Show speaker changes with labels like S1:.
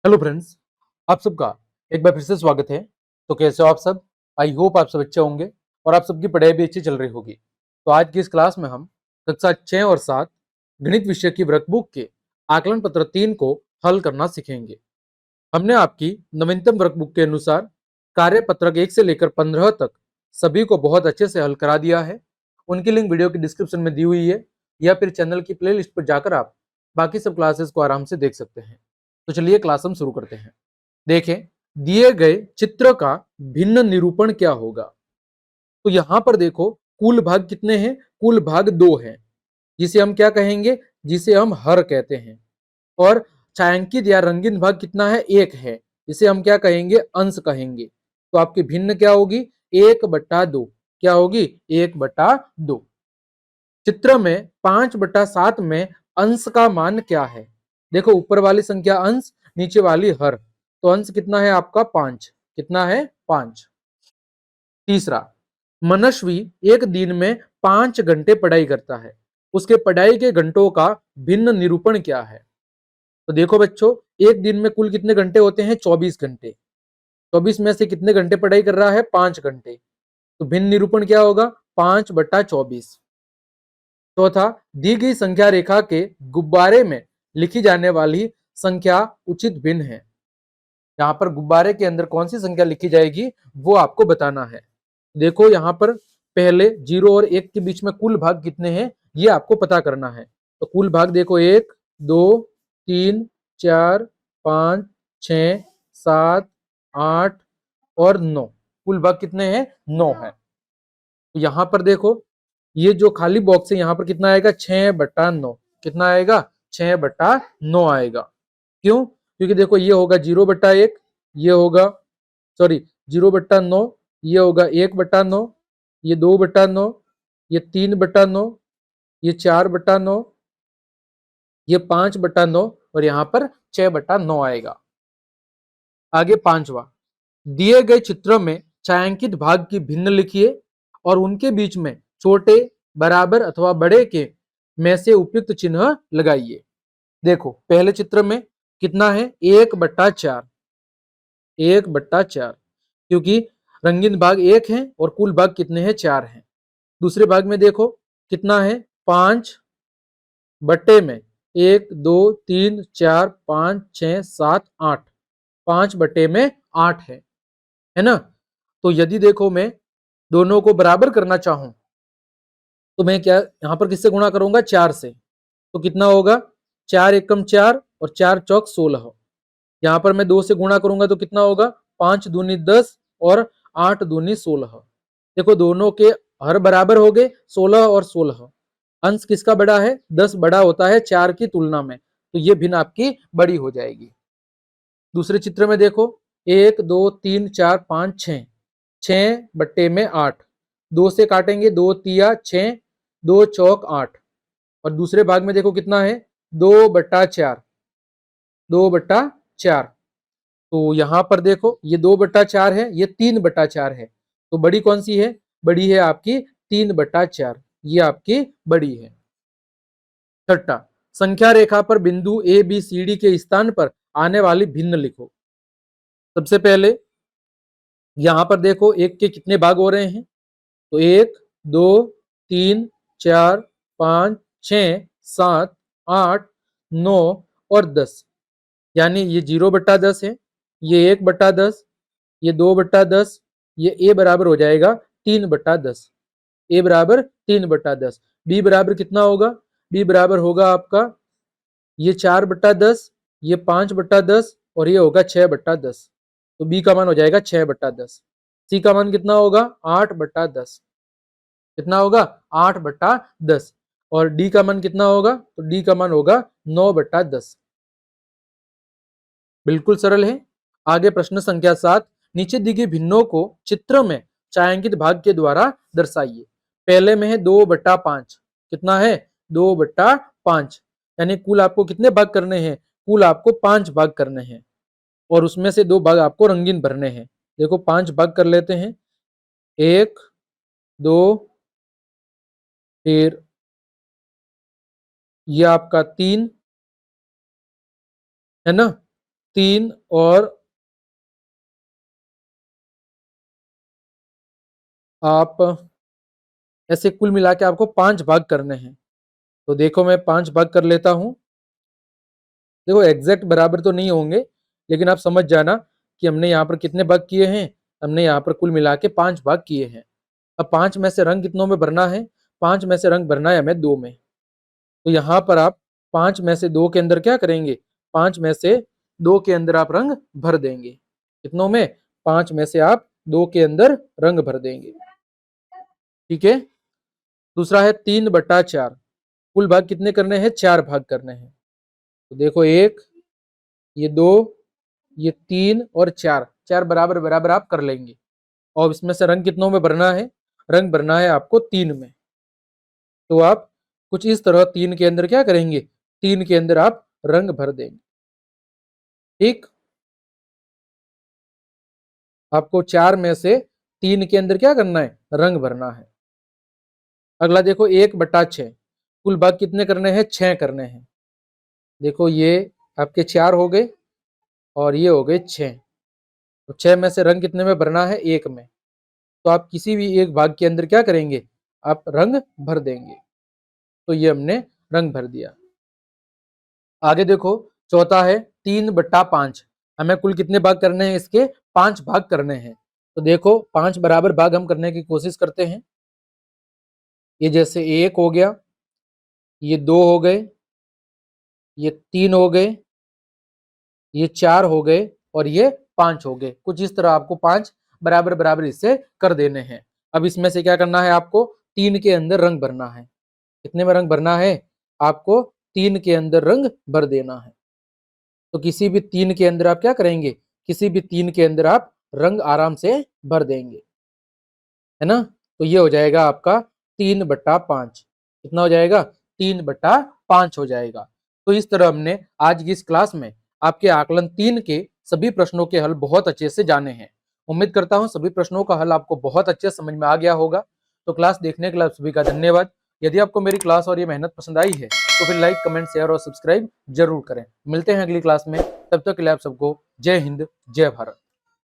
S1: Hello friends, आप सबका एक बार फिर से स्वागत है। तो कैसे हो आप सब? आई होप आप सब अच्छे होंगे और आप सबकी पढ़ाई भी अच्छी चल रही होगी। तो आज की इस क्लास में हम कक्षा 6 और 7 गणित विषय की वर्कबुक के आकलन पत्र 3 को हल करना सीखेंगे। हमने आपकी नवीनतम वर्कबुक के अनुसार कार्यपत्रक 1 से लेकर 15 तक सभी को बहुत अच्छे से हल करा दिया है। उनकी लिंक वीडियो की डिस्क्रिप्शन में दी हुई है या फिर चैनल की प्लेलिस्ट पर जाकर आप बाकी सब क्लासेस को आराम से देख सकते हैं। तो चलिए क्लास हम शुरू करते हैं। देखें, दिए गए चित्र का भिन्न निरूपण क्या होगा। तो यहां पर देखो, कुल भाग कितने हैं? कुल भाग 2 हैं, जिसे हम क्या कहेंगे? जिसे हम हर कहते हैं। और छायांकित या रंगीन भाग कितना है? 1 है, जिसे हम क्या कहेंगे? अंश कहेंगे। तो आपकी भिन्न क्या होगी? 1/2। क्या होगी? 1/2। चित्र में 5/7 में अंश का मान क्या है? देखो, ऊपर वाली संख्या अंश, नीचे वाली हर। तो अंश कितना है आपका? 5। कितना है? 5। तीसरा, मनस्वी एक दिन में 5 घंटे पढ़ाई करता है। उसके पढ़ाई के घंटों का भिन्न निरूपण क्या है? तो देखो बच्चों, एक दिन में कुल कितने घंटे होते हैं? 24 घंटे। 24 में से कितने घंटे पढ़ाई कर रहा है? 5 घंटे। तो भिन्न निरूपण क्या होगा? 5/24। चौथा, दी गई संख्या रेखा के गुब्बारे में लिखी जाने वाली संख्या उचित भिन्न है। यहाँ पर गुब्बारे के अंदर कौन सी संख्या लिखी जाएगी वो आपको बताना है। देखो, यहाँ पर पहले 0 और 1 के बीच में कुल भाग कितने हैं ये आपको पता करना है। तो कुल भाग देखो, 1 2 3 4 5 6 7 8 और 9। कुल भाग कितने हैं? 9 है। तो यहाँ पर देखो, ये जो खाली बॉक्स है यहाँ पर कितना आएगा? 6/9। कितना आएगा? 6/9 आएगा। क्यों? क्योंकि देखो, ये होगा 0/1, ये होगा, सॉरी, 0/9, ये होगा 1/9, ये 2/9, ये 3/9, ये 4/9, ये 5/9 और यहाँ पर 6/9 आएगा। आगे पांचवा, दिए गए चित्र में छायांकित भाग की भिन्न लिखिए और उनके बीच में छोटे, बराबर अथवा बड़े के में से उपयुक्त चिन्ह लगाइए। देखो, पहले चित्र में कितना है? 1/4। 1/4, क्योंकि रंगीन भाग 1 है और कुल भाग कितने हैं? 4 हैं। दूसरे भाग में देखो कितना है? 5 बट्टे में 1 2 3 4 5 6 7 8। 5/8 है ना? तो यदि देखो मैं दोनों को बराबर करना चाहूं तो मैं क्या यहां पर किससे गुणा करूंगा? 4 से। तो कितना होगा? 4 एकम 4 और 4 चौक 16। यहाँ पर मैं 2 से गुणा करूंगा तो कितना होगा? 5 दूनी 10 और 8 दूनी 16। देखो, दोनों के हर बराबर हो गए, 16 और 16। अंश किसका बड़ा है? 10 बड़ा होता है 4 की तुलना में, तो ये भिन्न आपकी बड़ी हो जाएगी। दूसरे चित्र में देखो, 1 2 3 4 5 6। 6/8। 2 से काटेंगे, 2 तिया 6, 2 चौक 8। और दूसरे भाग में देखो कितना है? 2/4। 2/4। तो यहां पर देखो, ये 2/4 है, ये 3/4 है। तो बड़ी कौन सी है? बड़ी है आपकी 3/4। ये आपकी बड़ी है। छठा, संख्या रेखा पर बिंदु ए बी सी डी के स्थान पर आने वाली भिन्न लिखो। सबसे पहले यहां पर देखो, एक के कितने भाग हो रहे हैं? तो 1 2 3 4 5 6 7 8 9 और 10। यानी ये 0/10 है, ये 1/10, ये 2/10, ये ए बराबर हो जाएगा 3/10। ए बराबर 3/10। बी बराबर कितना होगा? बी बराबर होगा आपका ये 4/10, ये 5/10 और ये होगा 6/10। तो बी का मान हो जाएगा 6/10। सी का मान कितना होगा? 8/10। कितना होगा? 8/10। और डी का मान कितना होगा? तो डी का मान होगा 9/10। बिल्कुल सरल है। आगे प्रश्न संख्या 7, नीचे दी गई भिन्नों को चित्र में छायांकित भाग के द्वारा दर्शाइए। पहले में है 2/5। कितना है? 2/5। यानी कुल आपको कितने भाग करने हैं? कुल आपको 5 भाग करने हैं और उसमें से 2 भाग आपको रंगीन भरने हैं। देखो, 5 भाग कर लेते हैं। 1 2, फिर ये आपका 3 है ना, 3 और आप ऐसे कुल मिला के आपको 5 भाग करने हैं। तो देखो मैं 5 भाग कर लेता हूं। देखो एग्जैक्ट बराबर तो नहीं होंगे, लेकिन आप समझ जाना कि हमने यहाँ पर कितने भाग किए हैं। हमने यहाँ पर कुल मिला के 5 भाग किए हैं। अब 5 में से रंग कितनों में भरना है? 5 में से रंग भरना है हमें 2 में। तो यहाँ पर आप 5 में से 2 के अंदर क्या करेंगे? 5 में से 2 के अंदर आप रंग भर देंगे। कितनों में? 5 में से आप 2 के अंदर रंग भर देंगे। ठीक है। दूसरा है 3/4। कुल भाग कितने करने हैं? 4 भाग करने हैं। तो देखो 1, ये 2, ये 3 और 4, 4 बराबर बराबर आप कर लेंगे। और इसमें से रंग कितनों में भरना है? रंग भरना है आपको 3 में। तो आप कुछ इस तरह 3 के अंदर क्या करेंगे? 3 के अंदर आप रंग भर देंगे। ठीक। आपको 4 में से 3 के अंदर क्या करना है? रंग भरना है। अगला देखो 1/6। कुल भाग कितने करने हैं? 6 करने हैं। देखो ये आपके 4 हो गए और ये हो गए 6। तो 6 में से रंग कितने में भरना है? 1 में। तो आप किसी भी एक भाग के अंदर क्या करेंगे? आप रंग भर देंगे। तो ये हमने रंग भर दिया। आगे देखो चौथा है 3/5। हमें कुल कितने भाग करने हैं? इसके 5 भाग करने हैं। तो देखो 5 बराबर भाग हम करने की कोशिश करते हैं। ये जैसे 1 हो गया, ये 2 हो गए, ये 3 हो गए, ये 4 हो गए और ये 5 हो गए। कुछ इस तरह आपको 5 बराबर बराबर हिस्से कर देने हैं। अब इसमें से क्या करना है? आपको 3 के अंदर रंग भरना है। कितने में रंग भरना है? आपको 3 के अंदर रंग भर देना है। तो किसी भी 3 के अंदर आप क्या करेंगे? किसी भी 3 के अंदर आप रंग आराम से भर देंगे, है ना। तो ये हो जाएगा आपका 3/5। कितना हो जाएगा? 3/5 हो जाएगा। तो इस तरह हमने आज की इस क्लास में आपके आकलन 3 के सभी प्रश्नों के हल बहुत अच्छे से जाने हैं। उम्मीद करता हूं सभी प्रश्नों का हल आपको बहुत अच्छे समझ में आ गया होगा। तो क्लास देखने के लिए आप सभी का धन्यवाद। यदि आपको मेरी क्लास और ये मेहनत पसंद आई है तो फिर लाइक, कमेंट, शेयर और सब्सक्राइब जरूर करें। मिलते हैं अगली क्लास में। तब तक के लिए आप सबको जय हिंद, जय भारत।